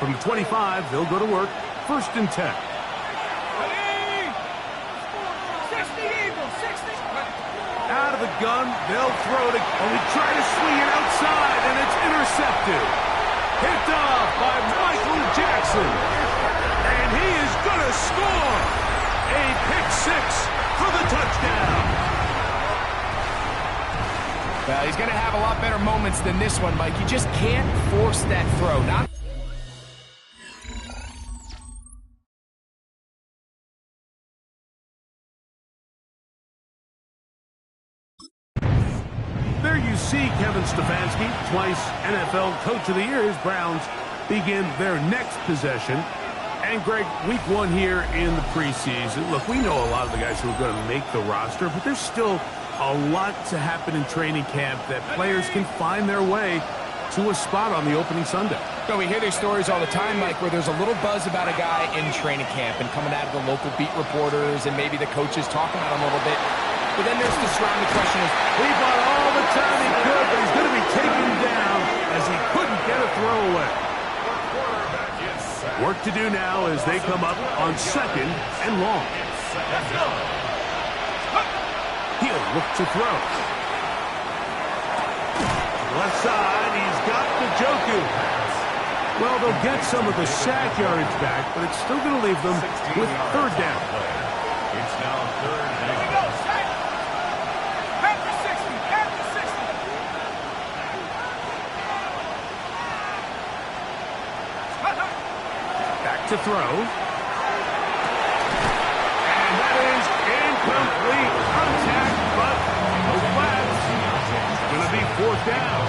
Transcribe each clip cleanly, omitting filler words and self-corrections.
From the 25, they'll go to work. 1st and 10. Out of the gun, they'll throw it. Oh, he tried to swing it outside, and it's intercepted. Picked off by Michael Jackson. And he is going to score. A pick-6 for the touchdown. Well, he's going to have a lot better moments than this one, Mike. You just can't force that throw. There you see Kevin Stefanski, twice NFL Coach of the Year. His Browns begin their next possession. And, Greg, week 1 here in the preseason. Look, we know a lot of the guys who are going to make the roster, but there's still a lot to happen in training camp that players can find their way to a spot on the opening Sunday. So we hear these stories all the time, Mike, where there's a little buzz about a guy in training camp and coming out of the local beat reporters and maybe the coaches talking about him a little bit. But then there's the surrounding question is, he bought all the time he could, but he's going to be taken down as he couldn't get a throw away. Work to do now as they come up on 2nd and long. He'll look to throw. Left side, he's got Njoku. Well, they'll get some of the sack yardage back, but it's still going to leave them with 3rd down. It's now 3rd down. To throw. And that is incomplete. Contact, but no flags. It's going to be 4th down.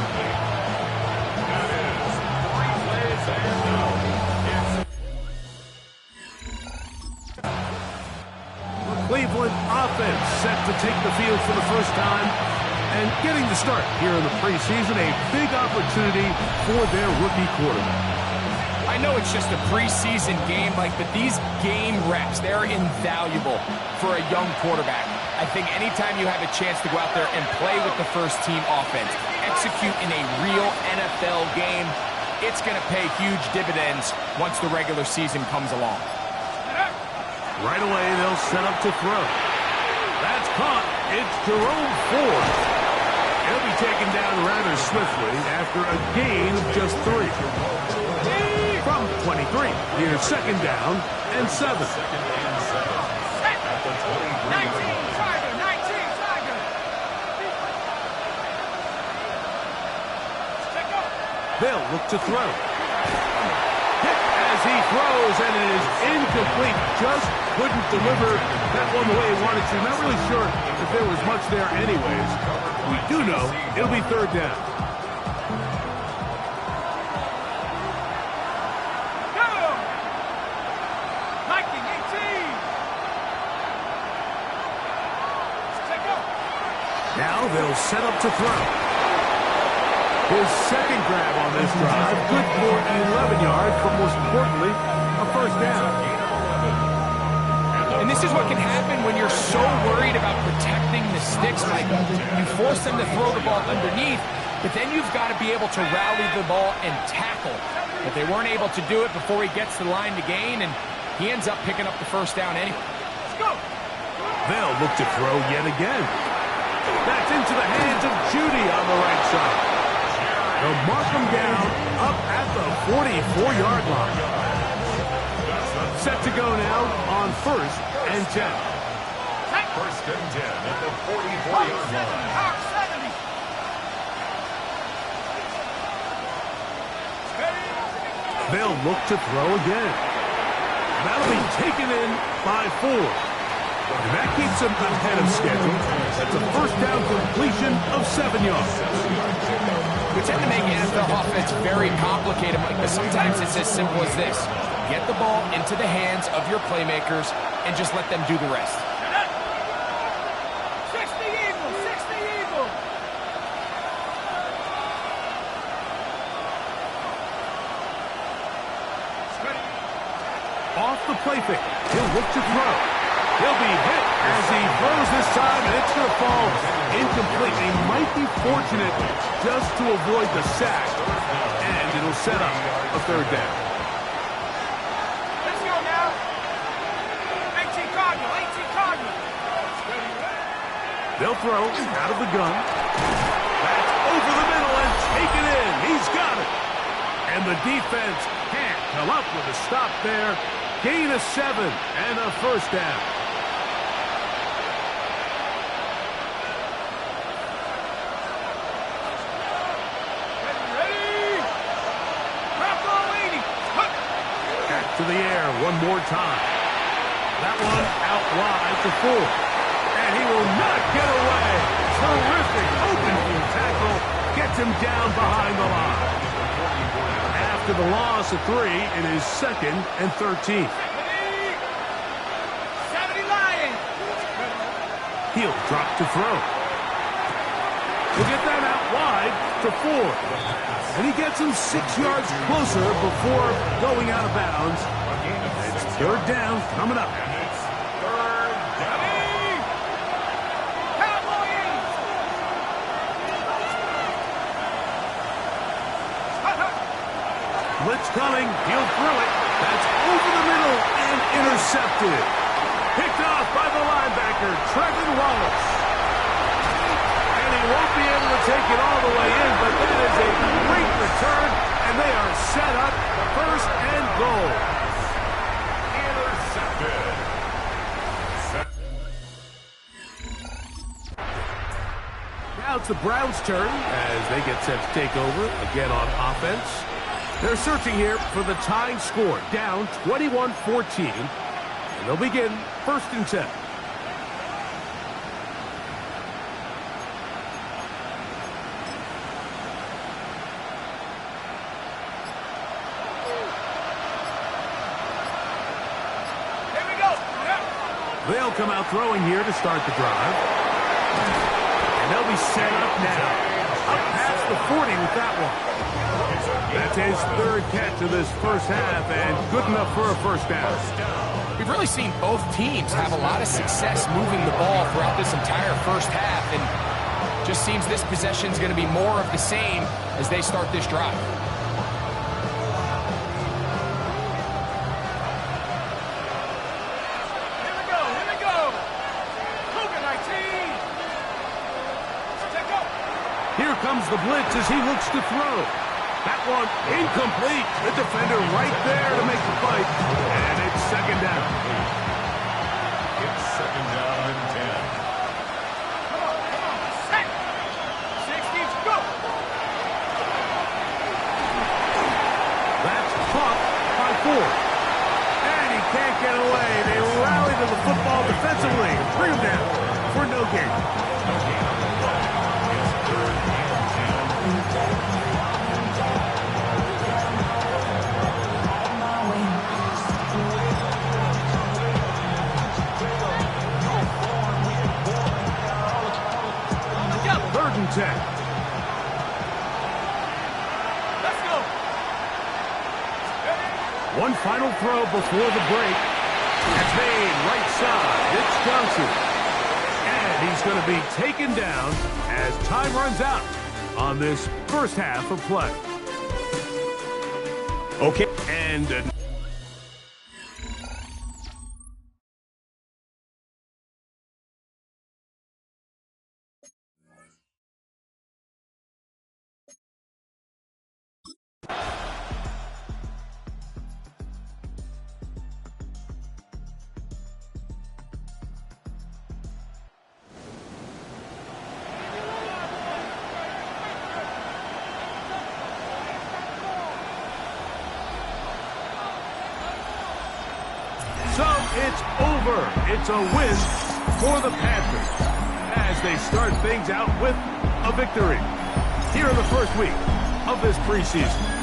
The Cleveland offense set to take the field for the first time and getting the start here in the preseason. A big opportunity for their rookie quarterback. I know it's just a preseason game, Mike, but these game reps, they're invaluable for a young quarterback. I think anytime you have a chance to go out there and play with the first-team offense, execute in a real NFL game, it's going to pay huge dividends once the regular season comes along. Right away, they'll set up to throw. That's caught. It's Jerome Ford. He'll be taken down rather swiftly after a gain of just 3. From 23, here's 2nd down and 7. 19, Tiger, 19, Tiger. They'll look to throw. Hit as he throws, and it is incomplete. Just couldn't deliver that one the way he wanted to. Not really sure if there was much there anyways. We do know it'll be 3rd down. Now they'll set up to throw. His 2nd grab on this drive, good for 11 yards, but most importantly, a 1st down. And this is what can happen when you're so worried about protecting the sticks, Mike. You force them to throw the ball underneath, but then you've got to be able to rally the ball and tackle. But they weren't able to do it before he gets to the line to gain, and he ends up picking up the 1st down anyway. Let's go. They'll look to throw yet again. That's into the hands of Judy on the right side. They'll mark him down up at the 44-yard line. Set to go now on 1st and 10. 1st and 10 at the 44-yard line. They'll look to throw again. That'll be taken in by 4. And that keeps him ahead of schedule. That's a 1st down completion of 7 yards. We tend to make NFL offense very complicated, Mike, but sometimes it's as simple as this. Get the ball into the hands of your playmakers and just let them do the rest. 60 Eagles, 60 Eagles. Off the play fake. He'll look to throw. He'll be hit as he throws this time, and it's going to fall incomplete. He might be fortunate just to avoid the sack, and it'll set up a 3rd down. They'll throw out of the gun. That's over the middle and taken in. He's got it. And the defense can't come up with a stop there. Gain of 7 and a first down. Back to the air one more time. That one out wide to Ford. And he will not get away. Terrific open field tackle. Gets him down behind the line. After the loss of 3, it is 2nd and 13. He'll drop to throw. He'll get that out wide to Ford. And he gets him 6 yards closer before going out of bounds. It's 3rd down coming up. Blitz coming. He'll throw it. That's over the middle and intercepted. Picked off by the linebacker, Trevin Wallace. And he won't be able to take it all the way in, but that is a great return, and they are set up 1st and goal. Intercepted. Now it's the Browns' turn as they get set to take over again on offense. They're searching here for the tying score, down 21-14. And they'll begin 1st and 10. Here we go. They'll come out throwing here to start the drive. And they'll be set up now. Up past the 40 with that one. That's his 3rd catch of this first half and good enough for a first down. We've really seen both teams have a lot of success moving the ball throughout this entire first half, and just seems this possession is going to be more of the same as they start this drive. Here we go, here we go. Cougar 19. Check up. Here comes the blitz as he looks to throw. That one incomplete. The defender right there to make the fight. And it's 2nd down. It's 2nd down and 10. Come on. Set. 60, go. That's caught by Ford. And he can't get away. They rally to the football defensively. Bring him down for no gain. No gain on the play. It's 3rd and 10. And 10. Let's go. One final throw before the break. That's made right side. It's Johnson. And he's going to be taken down as time runs out on this first half of play. Okay. And so it's over. It's a win for the Panthers as they start things out with a victory here in the first week of this preseason.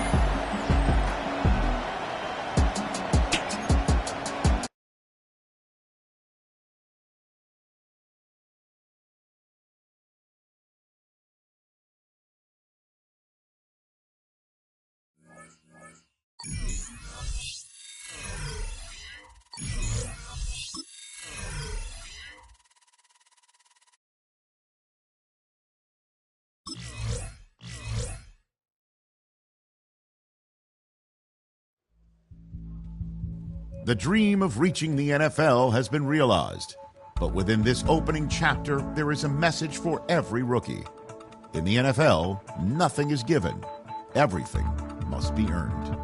The dream of reaching the NFL has been realized. But within this opening chapter, there is a message for every rookie. In the NFL, nothing is given. Everything must be earned.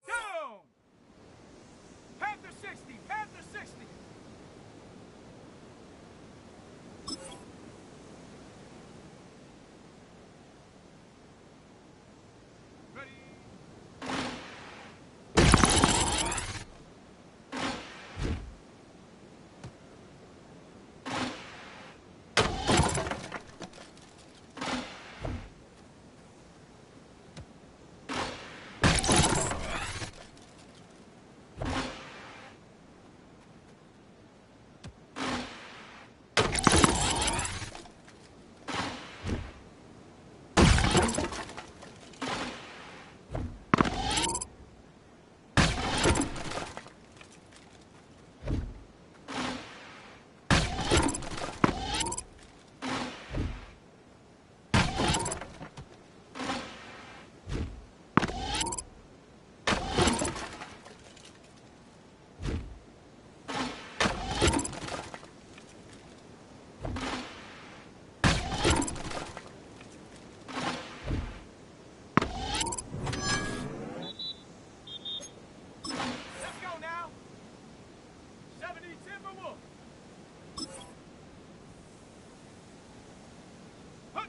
Down! Panther 60! Panther 60! Ready? Let's go now! 70 Timberwolf! Hut!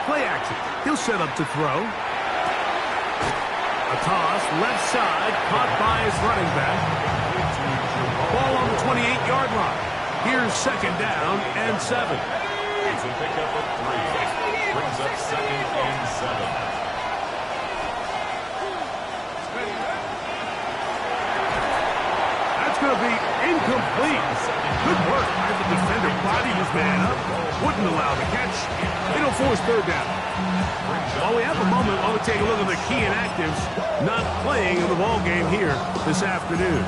Play action. He'll set up to throw. A toss, left side, caught by his running back. Ball on the 28-yard line. Here's second down and 7. It's a pickup of 3. Brings up second and 7. Going to be incomplete. Good work by the defender. Body his man up. Wouldn't allow the catch. It'll force third down. While we have a moment, I want to take a look at the key inactives not playing in the ball game here this afternoon.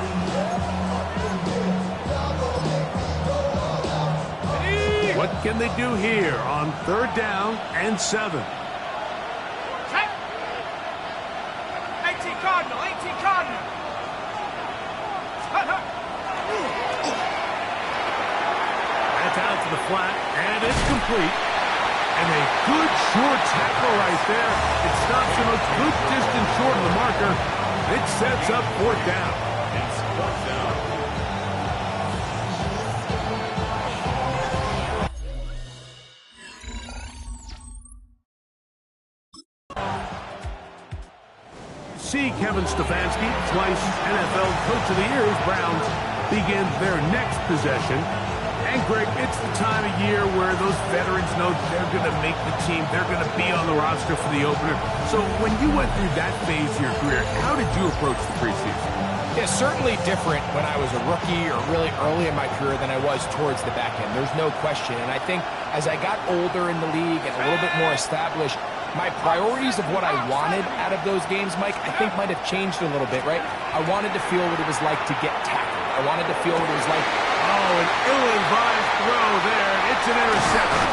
What can they do here on third down and 7? 18 Cardinal, 18 Cardinal. That's out to the flat, and it's complete. And a good short tackle right there. It stops him a good distance short of the marker. It sets up fourth down. It's fourth down. See Kevin Stefanski, twice NFL Coach of the Year, as Browns begin their next possession. And, Greg, it's the time of year where those veterans know they're going to make the team. They're going to be on the roster for the opener. So when you went through that phase of your career, how did you approach the preseason? Yeah, certainly different when I was a rookie or really early in my career than I was towards the back end. There's no question. And I think as I got older in the league and a little bit more established, my priorities of what I wanted out of those games, Mike, I think might have changed a little bit, right? I wanted to feel what it was like to get tackled. I wanted to feel what it was like. Oh, an ill-advised throw there. It's an interception.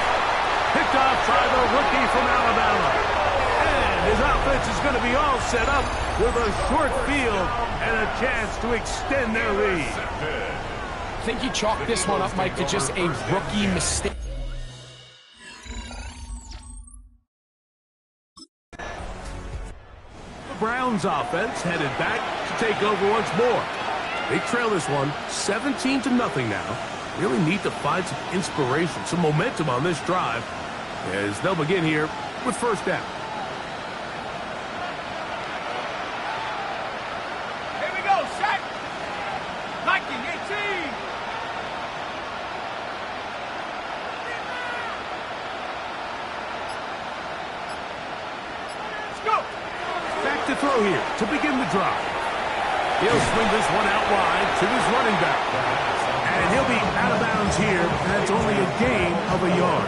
Picked off by the rookie from Alabama. And his offense is going to be all set up with a short field and a chance to extend their lead. I think you chalk this one up, Mike, to just a rookie mistake. Browns offense headed back to take over once more. They trail this one 17-0 now. Really need to find some inspiration, some momentum on this drive as they'll begin here with first down. Here we go, set. Liking 18. Let's go. Back to throw here to begin the drive. He'll swing this one out wide to his running back. And he'll be out of bounds here. That's only a gain of a yard.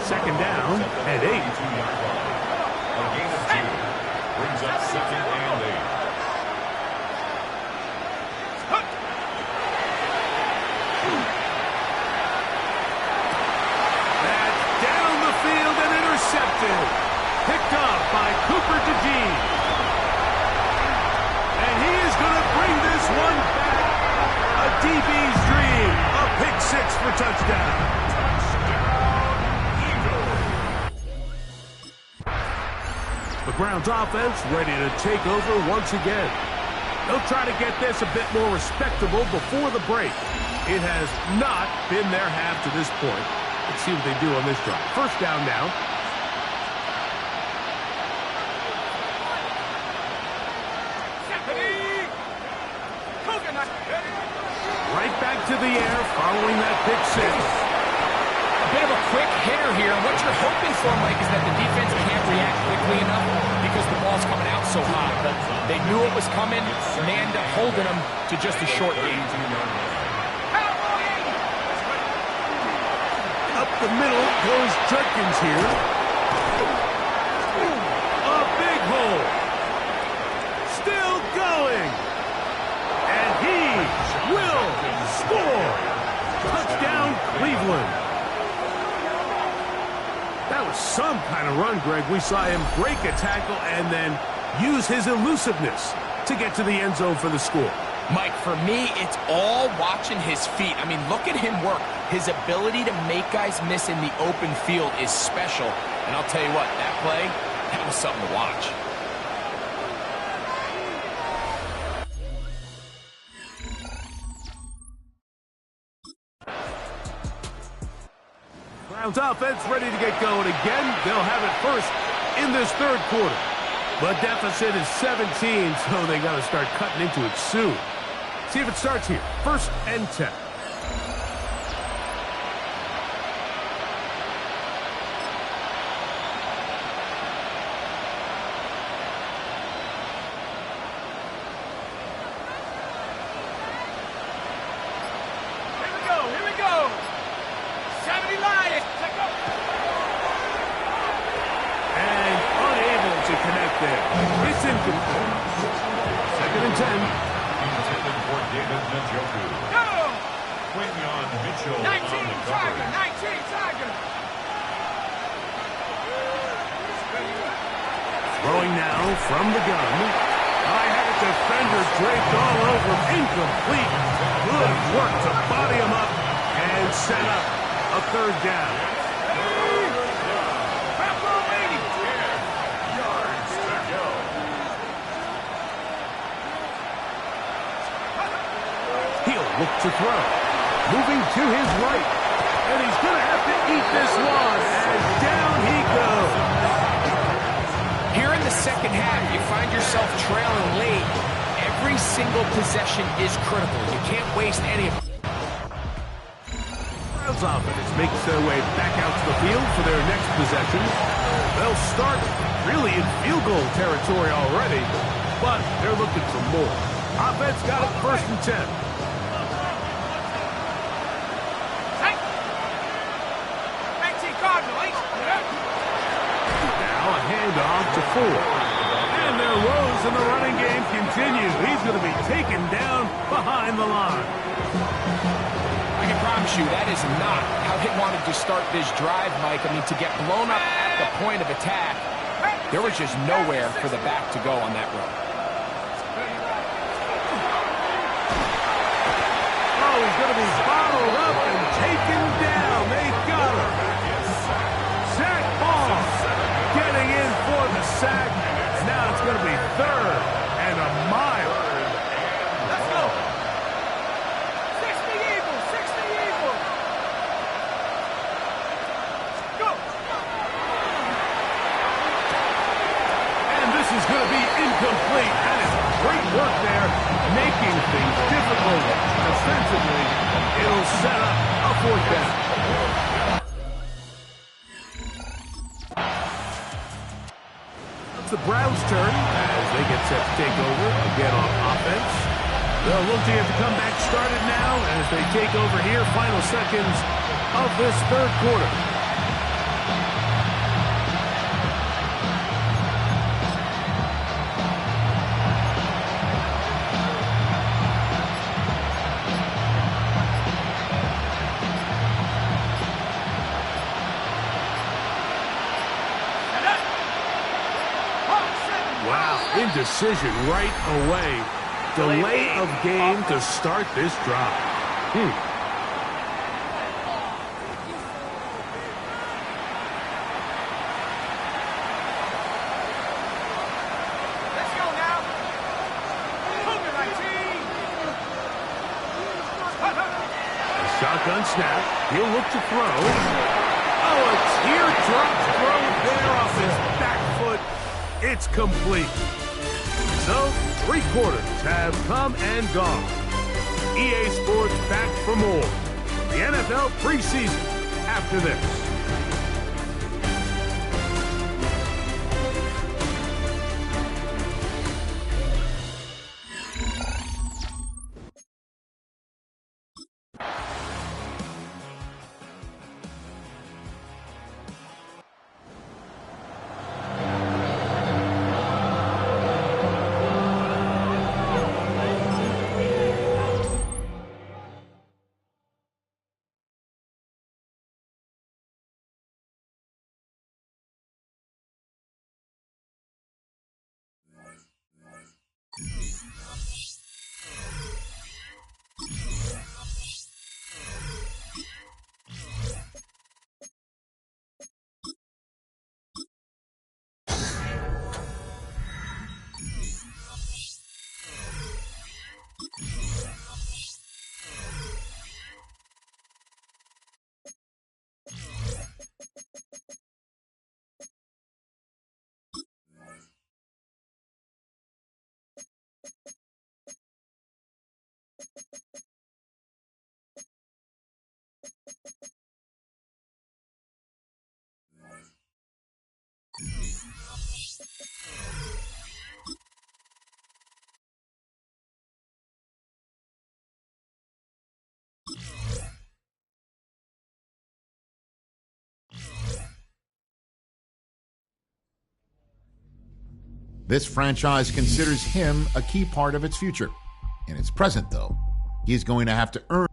Second down and 8. A gain of 2. Brings up second and 8. That's down the field and intercepted. Picked up by Cooper DeJean. And he is going to bring this one back. A DB's dream. A pick 6 for touchdown. The Browns offense ready to take over once again. They'll try to get this a bit more respectable before the break. It has not been their half to this point. Let's see what they do on this drive. First down now. Right back to the air following that pick 6. A bit of a quick hitter here. And what you're hoping for, Mike, is that the defense can't react quickly enough because the ball's coming out so hot. But they knew it was coming, and they end up holding them to just a short gain. Up the middle goes Judkins here. A big hole. Still going. And he will score. Touchdown, Cleveland. That was some kind of run, Greg. We saw him break a tackle and then use his elusiveness to get to the end zone for the score. Mike, for me, it's all watching his feet. I mean, look at him work. His ability to make guys miss in the open field is special. And I'll tell you what, that play, that was something to watch. Browns offense ready to get going again. They'll have it first in this third quarter. The deficit is 17, so they got to start cutting into it soon. See if it starts here. 1st and 10. Here we go. 70 Lions. And unable to connect there. It's incomplete. 2nd and 10. Intended for David Njoku. Go. Quinyon Mitchell 19 on the Tiger. cover. 19 Tiger. Throwing now from the gun. I had a defender draped all over him. Incomplete. Good work to body him up and set up a 3rd down. Back row 80. 10 yards to go. He'll look to throw. Moving to his right. And he's going to have to eat this one as down he goes. Here in the second half, you find yourself trailing late. Every single possession is critical. You can't waste any of it. Browns offense makes their way back out to the field for their next possession. They'll start really in field goal territory already, but they're looking for more. Offense got it 1st and 10. Hey. 19 Cardinal. Now a handoff to Ford. And their woes in the running game continue. He's going to be taken down behind the line. I can promise you that is not how they wanted to start this drive, Mike. I mean, to get blown up at the point of attack, there was just nowhere for the back to go on that run. Oh, he's going to be bottled up and taken down. They got him. Zach Ball getting in for the sack. And now it's going to be 3rd and a mile. Let's go. 60 Eagles. 60 Eagles. Go. And this is going to be incomplete. That is great work there, making things difficult defensively. It'll set up a 4th down. It's the Browns' turn as they get set to take over again on offense. They'll look to get the comeback started now as they take over here. Final seconds of this 3rd quarter. Wow, indecision right away. Delay of game to start this drive. Let's go now. Cougar 19. A shotgun snap. He'll look to throw. Oh, a teardrop throw there off his back foot. It's complete. So, 3 quarters have come and gone. EA Sports back for more. The NFL preseason after this. This franchise considers him a key part of its future. In its present, though, he is going to have to earn